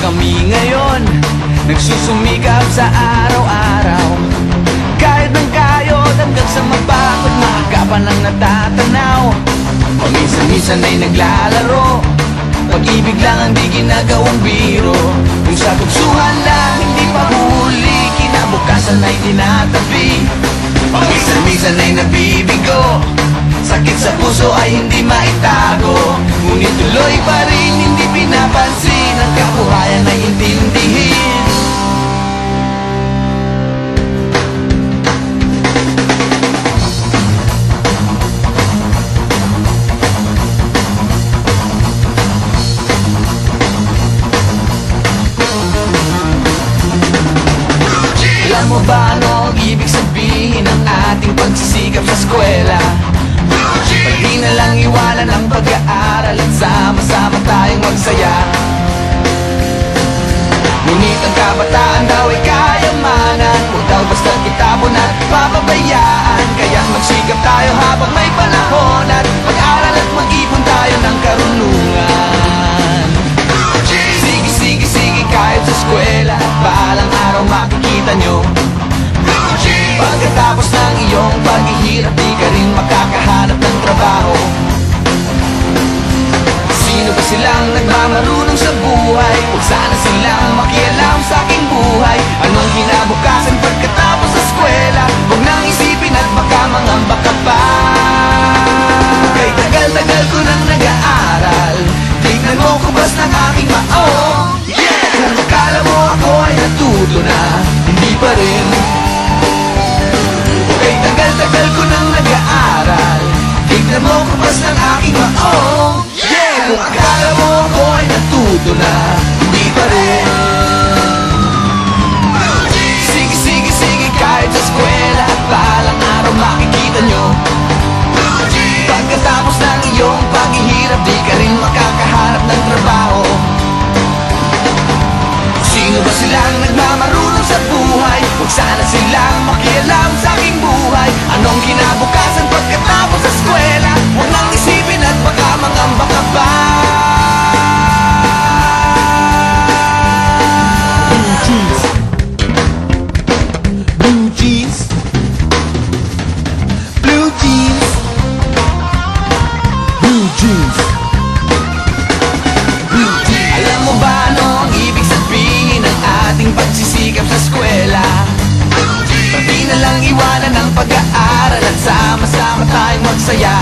kami ngayon, nagsusumikap sa araw-araw. Kahit ng kayod hanggang sa mapagod, maagapan ang natatanaw. Paminsan-minsan ay naglalaro, pag-ibig lang ang di ginagawang biro. Kung sa tuksuhan lang hindi pa huli, kinabukasan ay tinatabi. Paminsan-minsan ay nabibigo, sakit sa puso ay hindi maitago. Ngunit tuloy pa rin hindi pinapansin, ang kabuhayan ay intindihin. Alam mo ba ano ang ibig sabihin ng ating pagsisikap sa eskwela? Pag di na lang iwanan ang pag-aaral at sama-sama tayong magsaya. Ngunit ang kabataan daw ay kayamanan, huwag daw basta kitapon at papabayaan. Kaya magsikap tayo habang may panahon, at mag-aral at mag-ipon tayo ng karunungan. Sige, kahit sa eskwela, balang araw makikita nyo. Pagkatapos ng iyong paghihirap, di ka rin makakahanap ng trabaho. Sino ba silang nagmamarunong sa buhay? Huwag sana silang makialam sa aking buhay. Anong kinabukasan pagkatapos sa eskwela? Huwag nang isipin at baka mangamba ka pa. Kay tagal-tagal ko nang nag-aaral, tignan mo kubas ng aking maong. Kung akala mo ako ay natuto na, hindi pa rin. Kay tagal-tagal ko nang nag-aaral, tignan mo kubas ng aking maong. Kung akala mo ako ay natuto na, hindi pa rin. Sige, kahit sa eskwela, balang araw makikita nyo. Pagkatapos ng iyong paghihirap, di ka rin makakahanap ng trabaho. Sino ba silang nagmamarunong sa buhay? Huwag sana silang makialam sa aking buhay. Anong kinabukasan pagkatapos sa eskwela? Huwag nang isipin at baka mangamba ka pa. Blue jeans, blue jeans, blue jeans, blue jeans, blue jeans. Alam mo ba ano ang ibig sabihin ng ating pagsisikap sa eskwela? Pag di na lang iwanan ang pag-aaral at sama-sama tayong magsaya.